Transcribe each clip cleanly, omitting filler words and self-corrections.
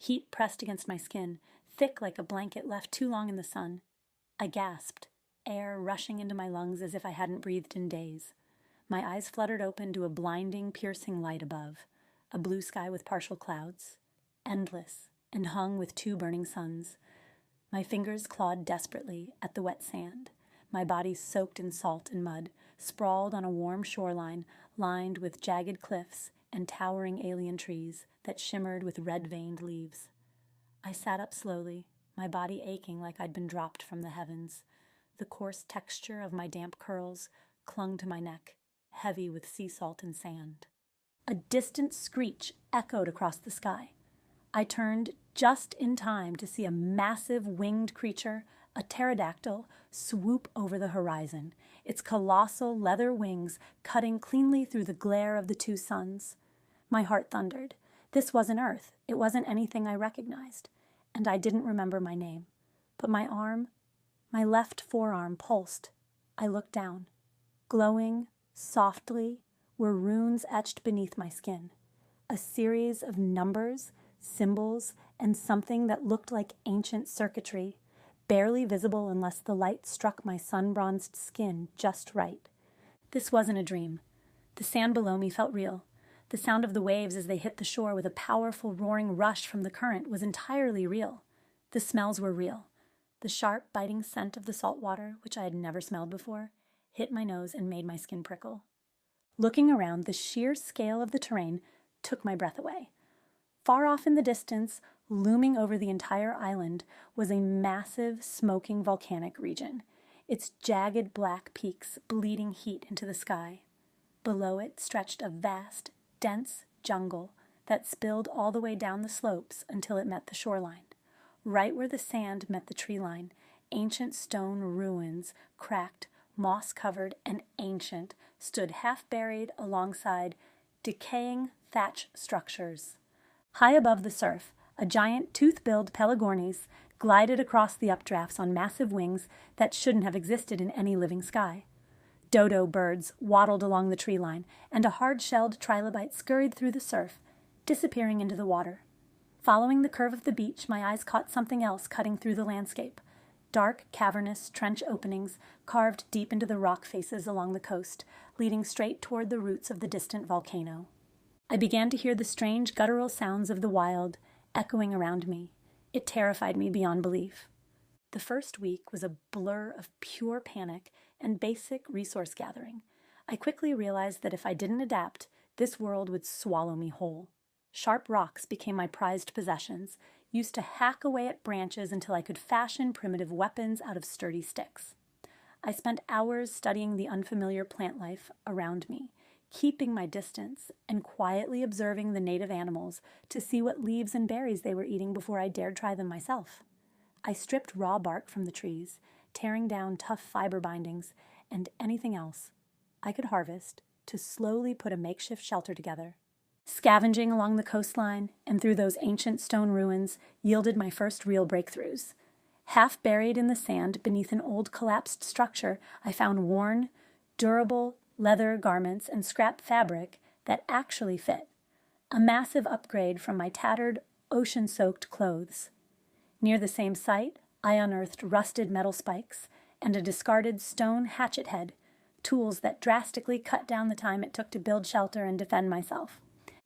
heat pressed against my skin, thick like a blanket left too long in the sun. I gasped, air rushing into my lungs as if I hadn't breathed in days. My eyes fluttered open to a blinding, piercing light above, a blue sky with partial clouds, endless and hung with 2 burning suns. My fingers clawed desperately at the wet sand, my body soaked in salt and mud, sprawled on a warm shoreline lined with jagged cliffs and towering alien trees that shimmered with red-veined leaves. I sat up slowly, my body aching like I'd been dropped from the heavens. The coarse texture of my damp curls clung to my neck, heavy with sea salt and sand. A distant screech echoed across the sky. I turned just in time to see a massive winged creature, a pterodactyl, swoop over the horizon, its colossal leather wings cutting cleanly through the glare of the 2 suns. My heart thundered. This wasn't Earth. It wasn't anything I recognized. And I didn't remember my name. But my left forearm pulsed. I looked down. Glowing, softly, were runes etched beneath my skin. A series of numbers, symbols, and something that looked like ancient circuitry, barely visible unless the light struck my sun-bronzed skin just right. This wasn't a dream. The sand below me felt real. The sound of the waves as they hit the shore with a powerful roaring rush from the current was entirely real. The smells were real. The sharp, biting scent of the salt water, which I had never smelled before, hit my nose and made my skin prickle. Looking around, the sheer scale of the terrain took my breath away. Far off in the distance, looming over the entire island, was a massive, smoking volcanic region, its jagged black peaks bleeding heat into the sky. Below it stretched a vast, dense jungle that spilled all the way down the slopes until it met the shoreline. Right where the sand met the tree line, ancient stone ruins, cracked, moss-covered, and ancient, stood half-buried alongside decaying thatch structures. High above the surf, a giant tooth-billed Pelagornis glided across the updrafts on massive wings that shouldn't have existed in any living sky. Dodo birds waddled along the tree line, and a hard-shelled trilobite scurried through the surf, disappearing into the water. Following the curve of the beach, my eyes caught something else cutting through the landscape. Dark, cavernous trench openings carved deep into the rock faces along the coast, leading straight toward the roots of the distant volcano. I began to hear the strange guttural sounds of the wild echoing around me. It terrified me beyond belief. The first week was a blur of pure panic and basic resource gathering. I quickly realized that if I didn't adapt, this world would swallow me whole. Sharp rocks became my prized possessions, used to hack away at branches until I could fashion primitive weapons out of sturdy sticks. I spent hours studying the unfamiliar plant life around me, keeping my distance and quietly observing the native animals to see what leaves and berries they were eating before I dared try them myself. I stripped raw bark from the trees, tearing down tough fiber bindings and anything else I could harvest to slowly put a makeshift shelter together. Scavenging along the coastline and through those ancient stone ruins yielded my first real breakthroughs. Half buried in the sand beneath an old collapsed structure, I found worn, durable leather garments and scrap fabric that actually fit. A massive upgrade from my tattered, ocean-soaked clothes. Near the same site, I unearthed rusted metal spikes and a discarded stone hatchet head, tools that drastically cut down the time it took to build shelter and defend myself.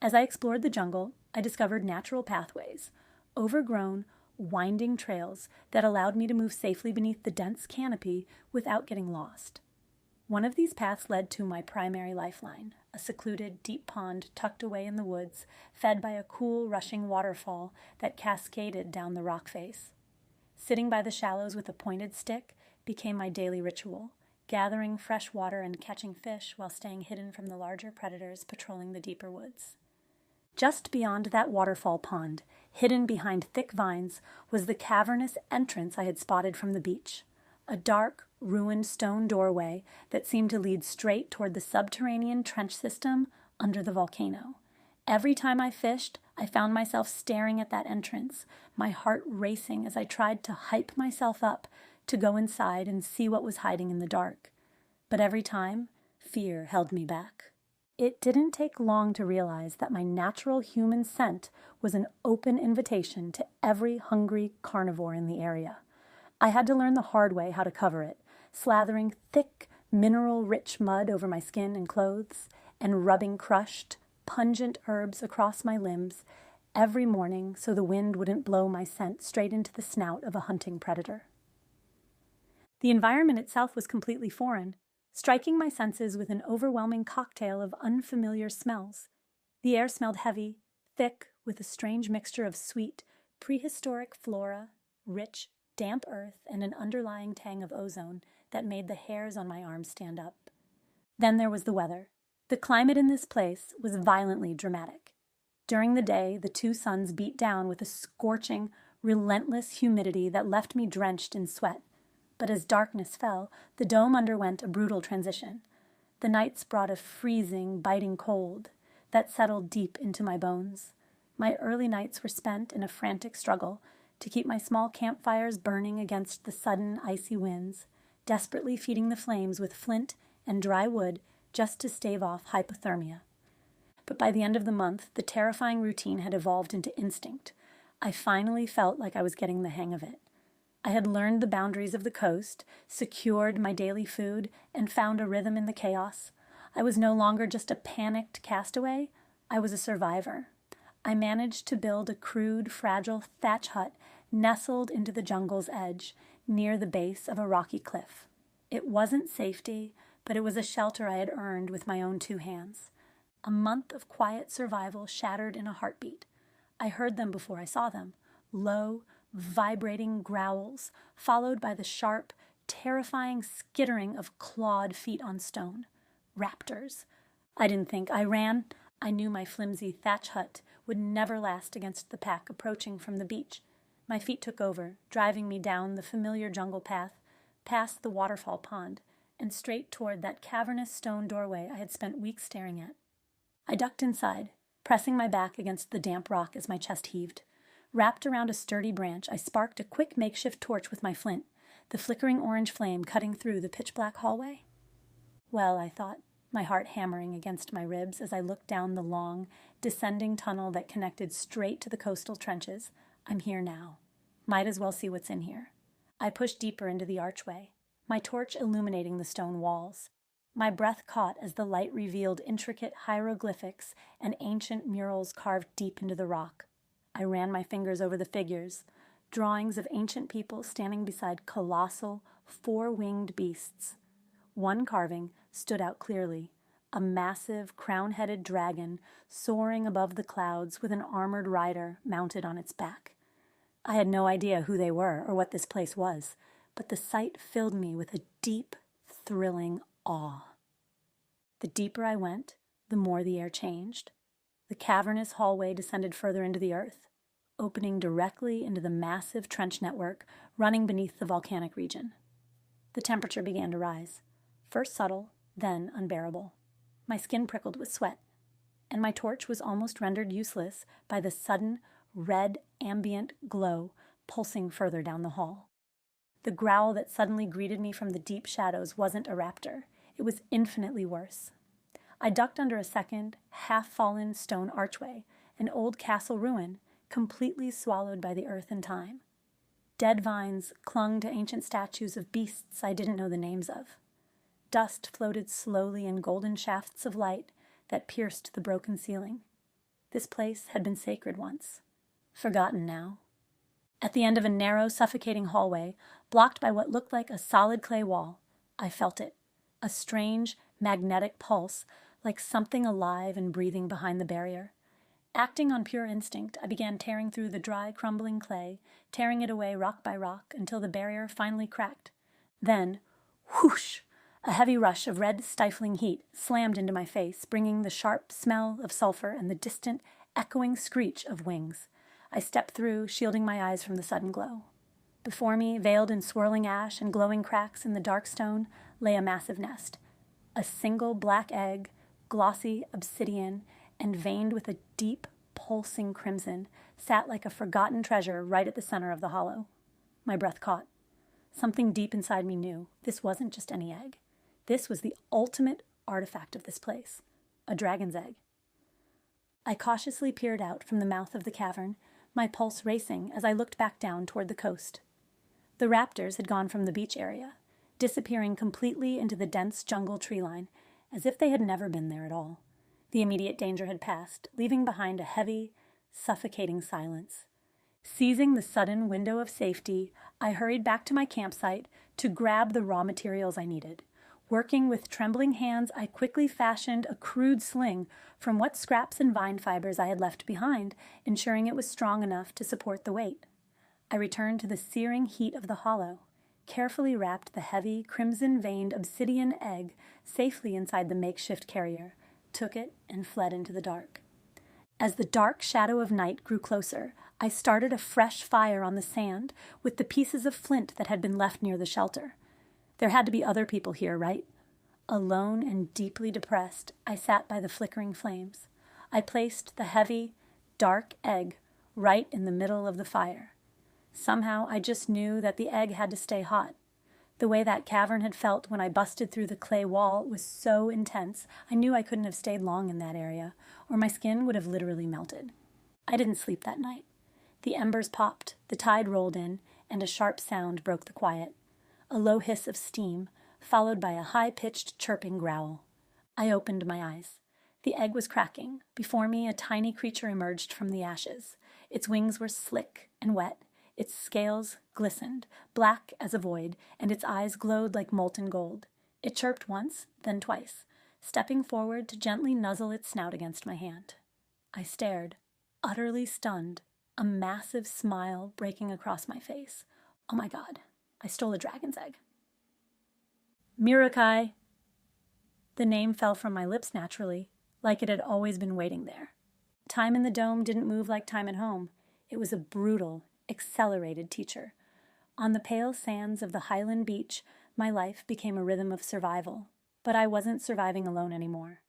As I explored the jungle, I discovered natural pathways, overgrown, winding trails that allowed me to move safely beneath the dense canopy without getting lost. One of these paths led to my primary lifeline, a secluded, deep pond tucked away in the woods, fed by a cool, rushing waterfall that cascaded down the rock face. Sitting by the shallows with a pointed stick became my daily ritual, gathering fresh water and catching fish while staying hidden from the larger predators patrolling the deeper woods. Just beyond that waterfall pond, hidden behind thick vines, was the cavernous entrance I had spotted from the beach, a dark, ruined stone doorway that seemed to lead straight toward the subterranean trench system under the volcano. Every time I fished, I found myself staring at that entrance, my heart racing as I tried to hype myself up to go inside and see what was hiding in the dark. But every time, fear held me back. It didn't take long to realize that my natural human scent was an open invitation to every hungry carnivore in the area. I had to learn the hard way how to cover it, slathering thick, mineral-rich mud over my skin and clothes, and rubbing crushed, pungent herbs across my limbs every morning so the wind wouldn't blow my scent straight into the snout of a hunting predator. The environment itself was completely foreign, striking my senses with an overwhelming cocktail of unfamiliar smells. The air smelled heavy, thick, with a strange mixture of sweet, prehistoric flora, rich, damp earth, and an underlying tang of ozone that made the hairs on my arms stand up. Then there was the weather. The climate in this place was violently dramatic. During the day, the two suns beat down with a scorching, relentless humidity that left me drenched in sweat. But as darkness fell, the dome underwent a brutal transition. The nights brought a freezing, biting cold that settled deep into my bones. My early nights were spent in a frantic struggle to keep my small campfires burning against the sudden, icy winds, desperately feeding the flames with flint and dry wood just to stave off hypothermia. But by the end of the month, the terrifying routine had evolved into instinct. I finally felt like I was getting the hang of it. I had learned the boundaries of the coast, secured my daily food, and found a rhythm in the chaos. I was no longer just a panicked castaway. I was a survivor. I managed to build a crude, fragile thatch hut nestled into the jungle's edge, near the base of a rocky cliff. It wasn't safety, but it was a shelter I had earned with my own two hands. A month of quiet survival shattered in a heartbeat. I heard them before I saw them. Low, vibrating growls, followed by the sharp, terrifying skittering of clawed feet on stone. Raptors. I didn't think. I ran. I knew my flimsy thatch hut would never last against the pack approaching from the beach. My feet took over, driving me down the familiar jungle path, past the waterfall pond, and straight toward that cavernous stone doorway I had spent weeks staring at. I ducked inside, pressing my back against the damp rock as my chest heaved. Wrapped around a sturdy branch, I sparked a quick makeshift torch with my flint, the flickering orange flame cutting through the pitch-black hallway. Well, I thought, my heart hammering against my ribs as I looked down the long, descending tunnel that connected straight to the coastal trenches. I'm here now. Might as well see what's in here. I pushed deeper into the archway, my torch illuminating the stone walls. My breath caught as the light revealed intricate hieroglyphics and ancient murals carved deep into the rock. I ran my fingers over the figures, drawings of ancient people standing beside colossal, four-winged beasts. One carving stood out clearly, a massive, crown-headed dragon soaring above the clouds with an armored rider mounted on its back. I had no idea who they were or what this place was, but the sight filled me with a deep, thrilling awe. The deeper I went, the more the air changed. The cavernous hallway descended further into the earth, opening directly into the massive trench network running beneath the volcanic region. The temperature began to rise, first subtle, then unbearable. My skin prickled with sweat, and my torch was almost rendered useless by the sudden, red, ambient glow pulsing further down the hall. The growl that suddenly greeted me from the deep shadows wasn't a raptor. It was infinitely worse. I ducked under a second, half-fallen stone archway, an old castle ruin, completely swallowed by the earth and time. Dead vines clung to ancient statues of beasts I didn't know the names of. Dust floated slowly in golden shafts of light that pierced the broken ceiling. This place had been sacred once, forgotten now. At the end of a narrow, suffocating hallway, blocked by what looked like a solid clay wall, I felt it, a strange, magnetic pulse, like something alive and breathing behind the barrier. Acting on pure instinct, I began tearing through the dry, crumbling clay, tearing it away rock by rock until the barrier finally cracked. Then, whoosh! A heavy rush of red, stifling heat slammed into my face, bringing the sharp smell of sulfur and the distant, echoing screech of wings. I stepped through, shielding my eyes from the sudden glow. Before me, veiled in swirling ash and glowing cracks in the dark stone, lay a massive nest. A single black egg, glossy obsidian, and veined with a deep, pulsing crimson, sat like a forgotten treasure right at the center of the hollow. My breath caught. Something deep inside me knew this wasn't just any egg. This was the ultimate artifact of this place. a dragon's egg. I cautiously peered out from the mouth of the cavern, my pulse racing as I looked back down toward the coast. The raptors had gone from the beach area, disappearing completely into the dense jungle tree line, as if they had never been there at all. The immediate danger had passed, leaving behind a heavy, suffocating silence. Seizing the sudden window of safety, I hurried back to my campsite to grab the raw materials I needed. Working with trembling hands, I quickly fashioned a crude sling from what scraps and vine fibers I had left behind, ensuring it was strong enough to support the weight. I returned to the searing heat of the hollow, carefully wrapped the heavy, crimson-veined obsidian egg safely inside the makeshift carrier, took it, and fled into the dark. As the dark shadow of night grew closer, I started a fresh fire on the sand with the pieces of flint that had been left near the shelter. There had to be other people here, right? Alone and deeply depressed, I sat by the flickering flames. I placed the heavy, dark egg right in the middle of the fire. Somehow, I just knew that the egg had to stay hot. The way that cavern had felt when I busted through the clay wall was so intense, I knew I couldn't have stayed long in that area, or my skin would have literally melted. I didn't sleep that night. The embers popped, the tide rolled in, and a sharp sound broke the quiet. A low hiss of steam, followed by a high-pitched chirping growl. I opened my eyes. The egg was cracking. Before me, a tiny creature emerged from the ashes. Its wings were slick and wet. Its scales glistened, black as a void, and its eyes glowed like molten gold. It chirped once, then twice, stepping forward to gently nuzzle its snout against my hand. I stared, utterly stunned, a massive smile breaking across my face. Oh my God, I stole a dragon's egg. Myrrakai. The name fell from my lips naturally, like it had always been waiting there. Time in the dome didn't move like time at home. It was a brutal, accelerated teacher. On the pale sands of the highland beach, my life became a rhythm of survival, but I wasn't surviving alone anymore.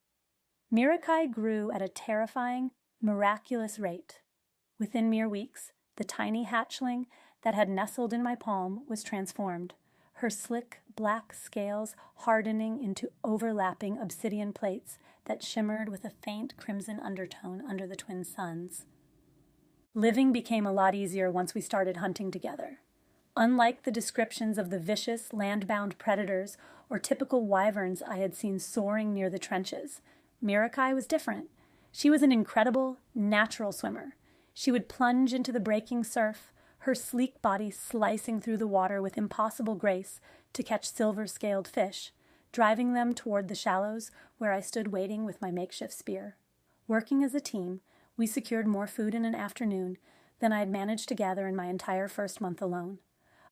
Myrrakai grew at a terrifying, miraculous rate. Within mere weeks, the tiny hatchling that had nestled in my palm was transformed, her slick black scales hardening into overlapping obsidian plates that shimmered with a faint crimson undertone under the twin suns. Living became a lot easier once we started hunting together. Unlike the descriptions of the vicious, land-bound predators or typical wyverns I had seen soaring near the trenches, Myrrakai was different. She was an incredible, natural swimmer. She would plunge into the breaking surf, her sleek body slicing through the water with impossible grace to catch silver-scaled fish, driving them toward the shallows where I stood waiting with my makeshift spear. Working as a team, we secured more food in an afternoon than I had managed to gather in my entire first month alone.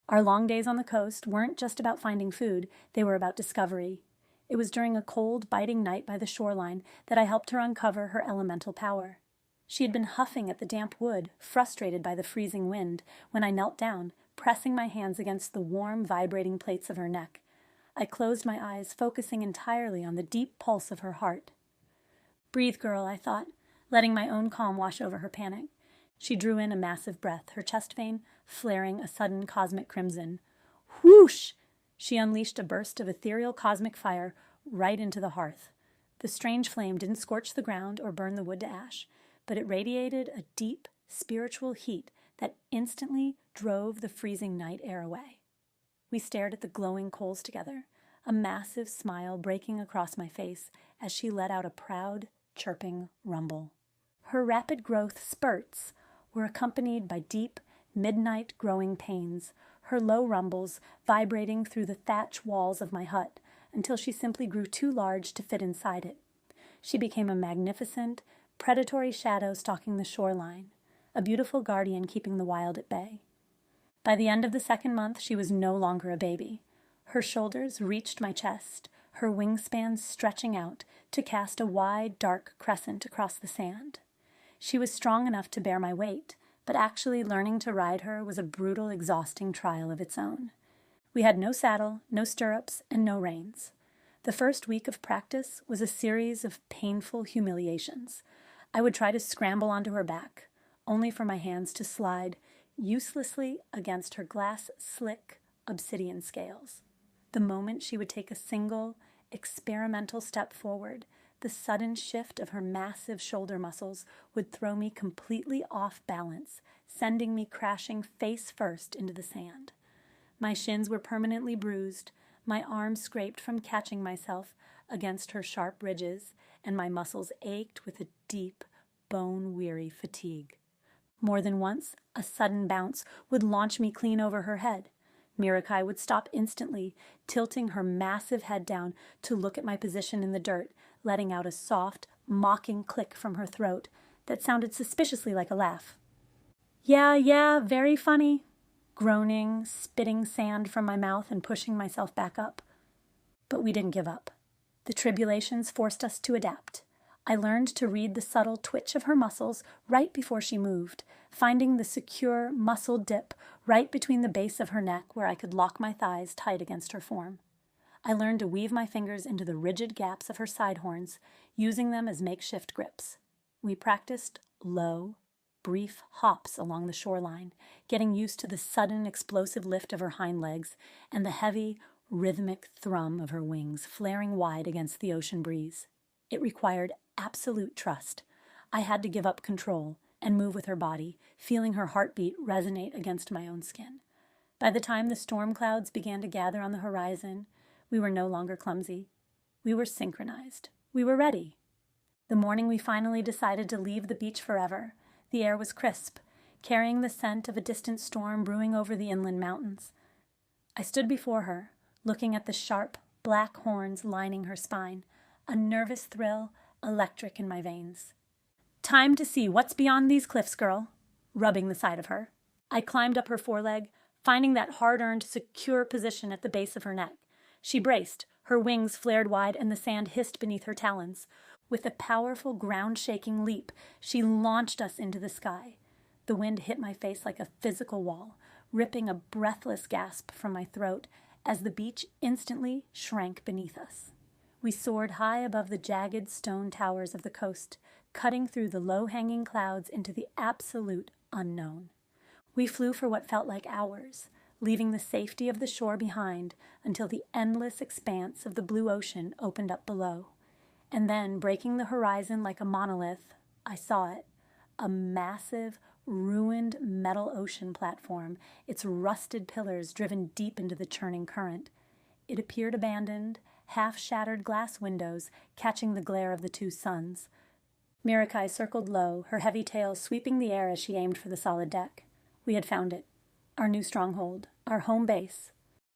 Our long days on the coast weren't just about finding food, they were about discovery. It was during a cold, biting night by the shoreline that I helped her uncover her elemental power. She had been huffing at the damp wood, frustrated by the freezing wind, when I knelt down, pressing my hands against the warm, vibrating plates of her neck. I closed my eyes, focusing entirely on the deep pulse of her heart. "Breathe, girl," I thought, letting my own calm wash over her panic. She drew in a massive breath, her chest vein flaring a sudden cosmic crimson. Whoosh! She unleashed a burst of ethereal cosmic fire right into the hearth. The strange flame didn't scorch the ground or burn the wood to ash, but it radiated a deep, spiritual heat that instantly drove the freezing night air away. We stared at the glowing coals together, a massive smile breaking across my face as she let out a proud, chirping rumble. Her rapid growth spurts were accompanied by deep, midnight growing pains, her low rumbles vibrating through the thatch walls of my hut until she simply grew too large to fit inside it. She became a magnificent, predatory shadow stalking the shoreline, a beautiful guardian keeping the wild at bay. By the end of the second month, she was no longer a baby. Her shoulders reached my chest, her wingspans stretching out to cast a wide, dark crescent across the sand. She was strong enough to bear my weight, but actually learning to ride her was a brutal, exhausting trial of its own. We had no saddle, no stirrups, and no reins. The first week of practice was a series of painful humiliations. I would try to scramble onto her back, only for my hands to slide uselessly against her glass, slick obsidian scales. The moment she would take a single, experimental step forward, The sudden shift of her massive shoulder muscles would throw me completely off balance, sending me crashing face first into the sand. My shins were permanently bruised, my arms scraped from catching myself against her sharp ridges, and my muscles ached with a deep, bone-weary fatigue. More than once, a sudden bounce would launch me clean over her head. Myrrakai would stop instantly, tilting her massive head down to look at my position in the dirt, letting out a soft, mocking click from her throat that sounded suspiciously like a laugh. Yeah, very funny," groaning, spitting sand from my mouth and pushing myself back up. But we didn't give up. The tribulations forced us to adapt. I learned to read the subtle twitch of her muscles right before she moved, finding the secure muscle dip right between the base of her neck where I could lock my thighs tight against her form. I learned to weave my fingers into the rigid gaps of her side horns, using them as makeshift grips. We practiced low, brief hops along the shoreline, getting used to the sudden explosive lift of her hind legs and the heavy, rhythmic thrum of her wings flaring wide against the ocean breeze. It required absolute trust. I had to give up control and move with her body, feeling her heartbeat resonate against my own skin. By the time the storm clouds began to gather on the horizon, we were no longer clumsy. We were synchronized. We were ready. The morning we finally decided to leave the beach forever, the air was crisp, carrying the scent of a distant storm brewing over the inland mountains. I stood before her, looking at the sharp, black horns lining her spine, a nervous thrill electric in my veins. "Time to see what's beyond these cliffs, girl," rubbing the side of her. I climbed up her foreleg, finding that hard-earned, secure position at the base of her neck. She braced, her wings flared wide, and the sand hissed beneath her talons. With a powerful, ground-shaking leap, she launched us into the sky. The wind hit my face like a physical wall, ripping a breathless gasp from my throat as the beach instantly shrank beneath us. We soared high above the jagged stone towers of the coast, cutting through the low-hanging clouds into the absolute unknown. We flew for what felt like hours, leaving the safety of the shore behind until the endless expanse of the blue ocean opened up below. And then, breaking the horizon like a monolith, I saw it, a massive, ruined metal ocean platform, its rusted pillars driven deep into the churning current. It appeared abandoned, half-shattered glass windows catching the glare of the two suns. Myrrakai circled low, her heavy tail sweeping the air as she aimed for the solid deck. We had found it. Our new stronghold, our home base,